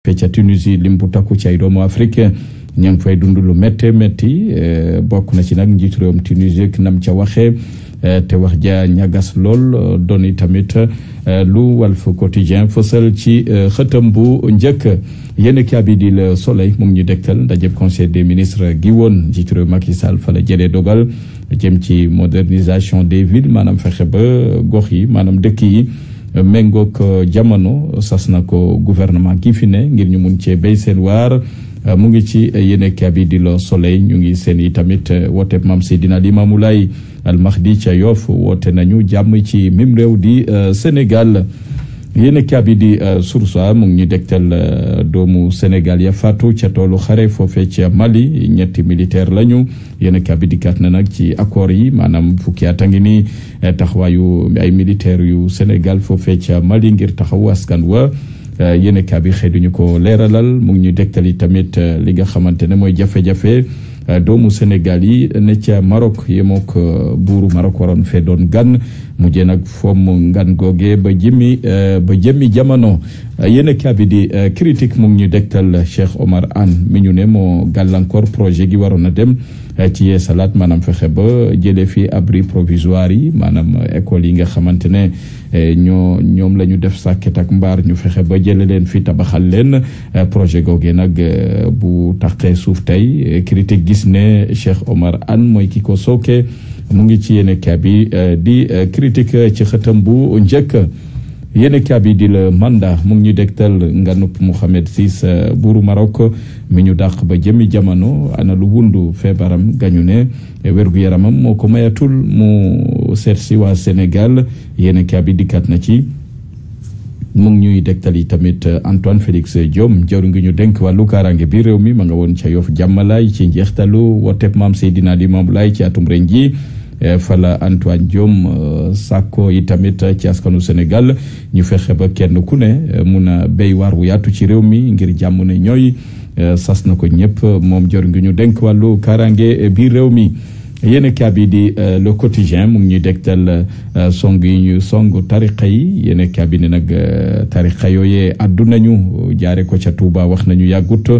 ca Tunisie lim bu takku ci ay doomu Afrique ña ngi fay dund lu métti bokk na ci nag njiitu réewum Tunisie nam ca waxee te wax ja ñagas lool doon tamit lu Walf Quotidien fësal ci xëtam bu njëkk yéen kaabi di Le Soleil mu ngi ñu dégtal ndajeb conseil des ministres gi woon njiitu réew Macky Sall fa la jëlee dogal jëm ci modernisation des villes maanaam fexe ba gox yi maanaam dëkk yi méngoog jamono sas na ko gouvernement gi fi ne ngir ñu mun cee béy seen waar mu ngi ci yéene kaabi di Le Soleil ñu ngi seen i tamit woote Mame Seydina Limamou Laye Al Mahdi ca Yoff woote nañu jàmm ci mim réew di Sénégal yéene kaabi di Source A mu ngi ñu dégtal doomu Sénégal ya faatu ca toolu xare foofee ca Mali ñetti militaire lañu yéene kaabi di kat na nag ci accord yi maanaam fukki at a ngi ni taxawaayu ay militaire yu Sénégal foofee ca Mali ngir taxawu askan wa yéene kaabi xëy duñu ko leeralal mu ngi ñu dégtali tamit li nga xamante ne mooy jafe-jafe doomu Sénégal yi ne ca Maroc yemook buuru Maroc waroon fee doon gan mujjee nag fomm ngan googe ba jëmmi jamono yéen kaabi di critique mu ngi ñu dégtal Cheikh Omar Anne mi ñu ne moo gàllankoor projet gi waroon a dem ci yeesalaat maanaam fexe ba jëlee fi abri provisoire yi maanaam école yi nga xamante ne ñoom la ñu def sàkket ak mbaar ñu fexe ba jële leen fi tabaxal leen projet googe nag bu taqee suuf tey critique gis ne Cheikh Omar Anne mooy ki ko sooke mu ngi ci yéene kaabi di critique ci xëtam bu njëkk yéene kaabi di Le Mandat mu ngi ñu dégtal nganub Mohamed VI buuru Maroc mi ñu dàq ba jëmi jamono ana lu wundu feebaram gañu ne wér-gu-yaramam moo ko mayatul mu seet si waa Sénégal yéene kaabi dikkat na ci mu ngi ñuy dégtal yi tamit Antoine Félix Diome jawru ngi ñu dénk wàllu kaaraange bi réew mi ma nga woon ca Yoff jàmmalaay ci njeextalu wooteb Mame Seydina Limamou Laye ci atum ren ji fala Antoine Diome sàkko yi tamit ci askanu Sénégal ñu fexe ba kenn ku ne mun a béy waar wu yaatu ci réew mi ngir jàmm ne ñooy sas na ko ñëpp moom jor ngi ñu dénk wàllu kaaraange biir réew mi yéen kaabi di Le Quotidien mu ngi ñuy dégtal song yi ñu song tariqa yi yéen kaabi ne nag tariqa yooyee addu nañu jaare ko ca Touba wax nañu yàggut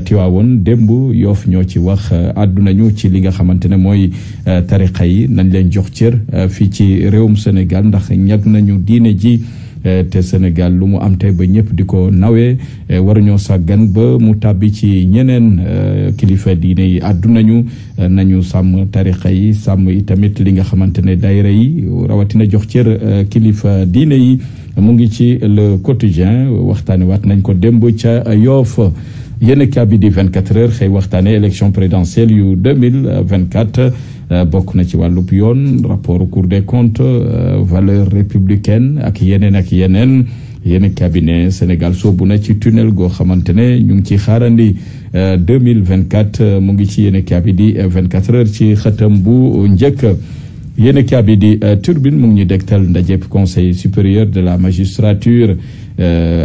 Tiwaawoon démb Yoff ñoo ci wax addu nañu ci li nga xamante ne mooy tariqa yi nañ leen jox cër fii ci réewum Sénégal ndax ñag nañu diine ji te Sénégal lu mu am tey ba ñëpp di ko nawee waruñoo sàggan ba mu tàbbi ci ñeneen kilifa diine yi àddu nañu sàmm tarixa yi sàmm yi tamit li nga xamante ne daayira yi rawatina jox cër kilifa diine yi mu ngi ci Le Quotidien waxtaane waat nañ ko démb ca Yoff yéen kaabi di 24 heures xëy waxtaane élection présidentielle yu 2024 bokk na ci wàllub yoon rapport Cour des comptes valeur républicaine ak yeneen yéen cabinet Sénégal soobu na ci tunnel goo xamante ne ñu ngi ci xaarandi 2024 mu ngi ci yéen cabinet di 24 heures ci xëtam bu njëkk yéen cabinet di Turbine mu ngi ñu dégtal ndajeb conseil supérieur de la magistrature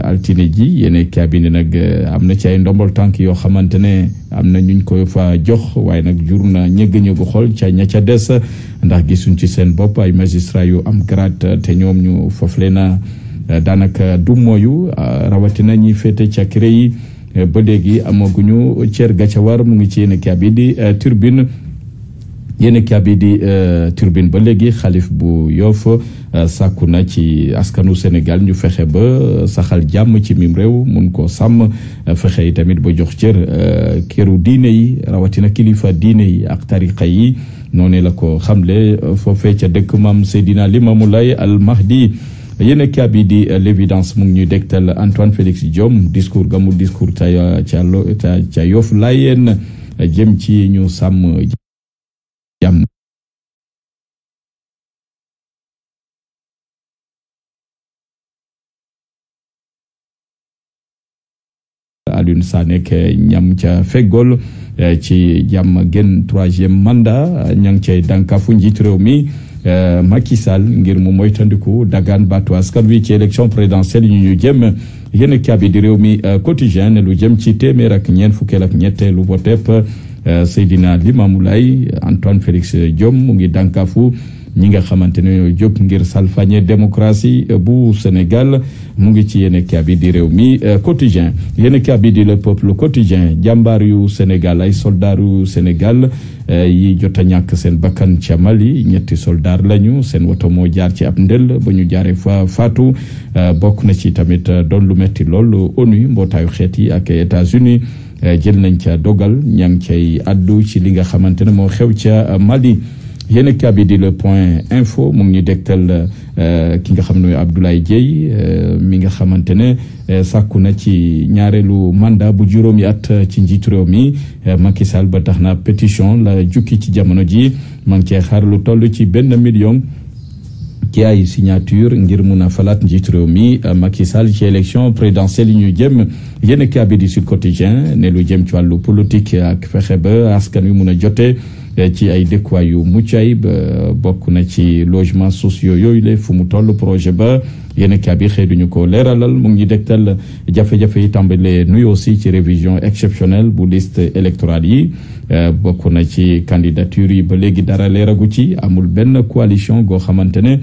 altine ji yéen cabinet nag am na ci ay ndombol tànk yoo xamante ne am na ñuñ ko fa jox waaye nag jur na ñëgg-ñëggu xol ca ña ca des ndax gisuñ ci seen bopp ay magistrat yu am grade te ñoom ñu foofu leen daanaka du mooyu rawatina ñi féete ca CREI yi ba léegi amaguñu cër ga ca war mu ngi ci yéen cabinet di Turbine yéen kaabi di Turbine ba léegi xalif bu Yoff sàkku na ci askanu Sénégal ñu fexe ba saxal jàmm ci mim réew mun ko sàmm fexe yi tamit ba jox cër këru diine yi rawatina kilifa diine yi ak tariqa yi noonu la ko xamle foofee ca dëkk Mame Seydina Limamou Laye Al Mahdi yéen kaabi di L'Évidence mu ngi ñuy dégtal Antoine Félix Diome discours gamul discours ca Yoff Layeen jëm ci ñu sàmm jàmm Alioune Sané ñam ca feggol ci jàmm gën 3e mandat ña ngi cay dànkafu njiit réew mi Macky Sall ngir mu moytandiku dagaan baatu askan wi ci élection présidentielle yi ñu jëm yéen kaabi di réew mi quotidien ne lu jëm ci téeméer ak ñeent fukkeel ak ñetteelu voteep Seydina Limamou Laye Antoine Félix Diome mu ngi dànkafu ñi nga xamante ne ñoo jóg ngir salfañe démocratie bu Sénégal mu ngi ci yéenekaay bi di réew mi quotidien yéenekaay bi di le peuple quotidien jàmbaar yu Sénégal ay soldaar yu Sénégal yi jot a ñàkk seen bakkan ca Mali 3 soldaar lañu seen woto moo jaar ci ab ndël ba ñu jaaree fa faatu bokk na ci tamit doon lu metti lool ONU mbootaayu xeet yi ak États-Unis jël nañ ca dogal ña ngi cay addu ci li nga xamante ne moo xew ca Mali. yéen a bi di le point info mu ngi ñu dégtal ki nga xam ne Abdoulaye Dièye mi nga xamante ne sàkku na ci ñaareelu mandat bu juróomi at ci njiitu réew mi Macky Sall ba tax na pétition la jukki ci jamono ji ma ngi cee xaar lu toll ci 1 million ci ay signature ngir mun a falaat njiitu réew mi Macky Sall ci élection présidentielle yi ñu jëm yéen a bi di Sud Quotidien ne lu jëm ci wàllu politique ak fexe ba askan wi mun a jotee ci ay dëkkuwaay yu mucc ayib bokk na ci logement sociaux yooyu la fu mu toll projet ba yéen a bi xëy duñu ko leeralal mu ngi dégtal jafe-jafe yi tàmbalee nuyoo si ci révision exceptionnelle bu liste électorale yi bokk na ci candidature yi ba léegi dara leeragu ci amul benn coalition goo xamante ne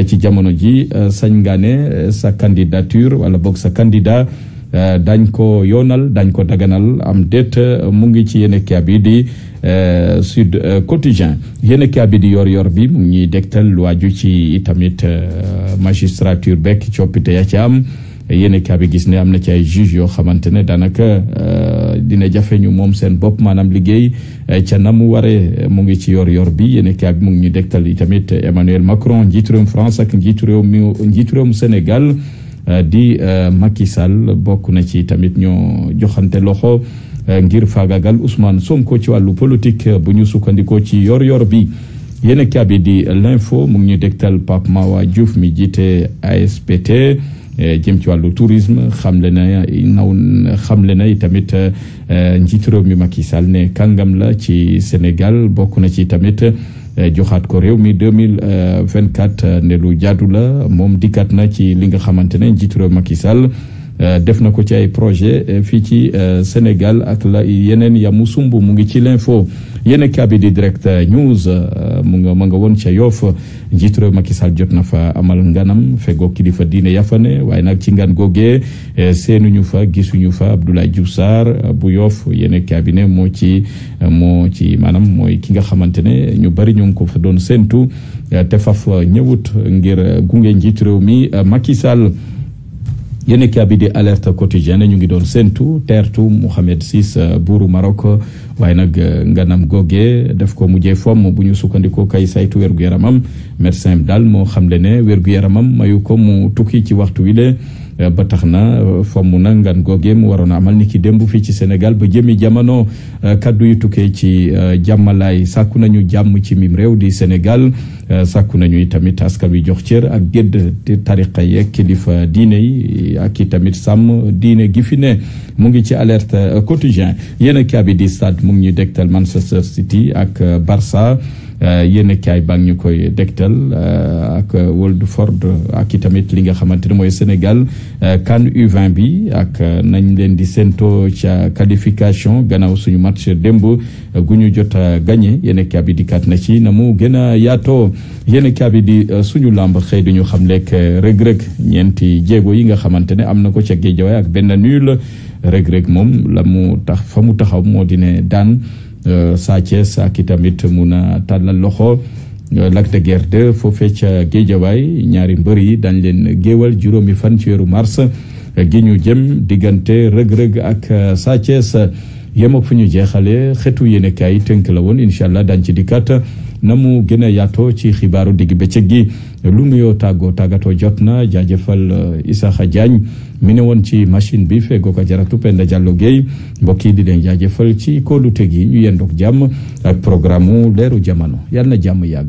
ci jamono ji sañ nga ne sa candidature wala boog sa candidat dañ ko yoonal dañ ko daganal am déet mu ngi ci yéen a bi di Sud Quotidien yéen a bi di yor bi mu ngi dégtal lu aju ci tamit magistrature bekk coppite ya ci am yéen a bi gis ne am na ci ay juge yoo xamante ne daanaka dina jafe ñu moom seen bopp maanaam liggéey ca na mu waree mu ngi ci yor bi yéen a bi mu ngi ñu dégtal tamit Emmanuel Macron njiitu réewum France ak njiitu réewum Sénégal di Macky Sall bokk na ci tamit ñoo joxante loxo ngir faagagal Ousmane Sonko ci wàllu politique bu ñu sukkandikoo ci yor bi yéen a bi di l'info mu ngi ñu dégtal Pape Mawa Diouf mi jiite ASPT jëm ci wàllu tourisme xamle na tamit njiitu réew mi Macky Sall ne kàngam la ci Sénégal bokk na ci tamit joxaat ko réew mi 2024 ne lu jaadu la moom dikkat na ci li nga xamante ne njiitu réew Macky Sall def na ko ci ay projet fii ci Sénégal ak la yeneen yamu sumb mu ngi ci l'info yéen kabi di direct news ma nga woon ca Yoff njiitu réew Macky Sall jot na fa amal nganam fegoo kilifa diine yafane waaye nag ci ngan googee seenuñu fa gisuñu fa Abdoulaye Diouf Sarr bu Yoff yéen kabi ne moo ci maanaam mooy ki nga xamante ne ñu bari ñu ngi ko fa doon séentu te faf ñëwut ngir gunge njiitu réew mi Macky Sall. yéen bi di alerte quotidienne ñu ngi doon séentu teertu Mohamed VI buuru Maroc waaye nag nganam googee def ko mujjee fomm bu ñu sukkandikoo kay saytu wér-gu-yaramam médecin daal moo xamle ne wér-gu-yaramam mayu ko mu tukki ci waxtu wile ba tax na fomm na ngan googee mu waroon a amal ni ki démb fii ci Sénégal ba jëmi jamono kaddu yu tukkee ci jàmmalaay sàkku nañu jàmm ci mim réew di Sénégal sàkku nañu tamit askan wi jox cër ak gédd tariqa yeeg kilifa diine yi ak i tamit sàmm diine gi fi ne mu ngi ci alerte quotidien yéen a kaabi di stade mu ngi ñu dégtal Manchester City ak Barça yéen kaay baa ngi ñu koy dégtal ak Watford ak i tamit li nga xamante ne mooy Sénégal CAN U20 bi ak nañ leen di séento ca qualification gannaaw suñu match démb gu ñu jot a gagné yéen kaay bi di kat na ci na mu gën a yaatoo yéen kaay bi di suñu làmb xëy duñu xam lekk rëg-rëg ñeenti jéego yi nga xamante ne am na ko ca Guédiawaye ak benn nul rëg-rëg moom la mu tax fa mu taxaw moo di ne daan Sa Thiès ak i tamit mun a tàllal loxo Lac de Guiers 2 foofee ca Guédiawaye ñaari mbër yi dañ leen géewal juróomi fan ci weeru mars gi ñu jëm diggante rëg-rëg ak Sa Thiès yem ak fu ñu jeexale xeetu yéenekaay tënk la woon incha allah dañ ci dikkat na mu gën a yaatoo ci xibaaru digg bëccëg gi lu nuyoo tàggatoo jot na jaajëfal Isaaxa Diagne mi ne woon ci machine bi feggoo ko jaratu Penda Diallo Gueye mbokk yi di leen jaajëfal ci kóolute gi ñu yendoog jàmm ak programme Leeru Jamono yàlla na jàmm yàgg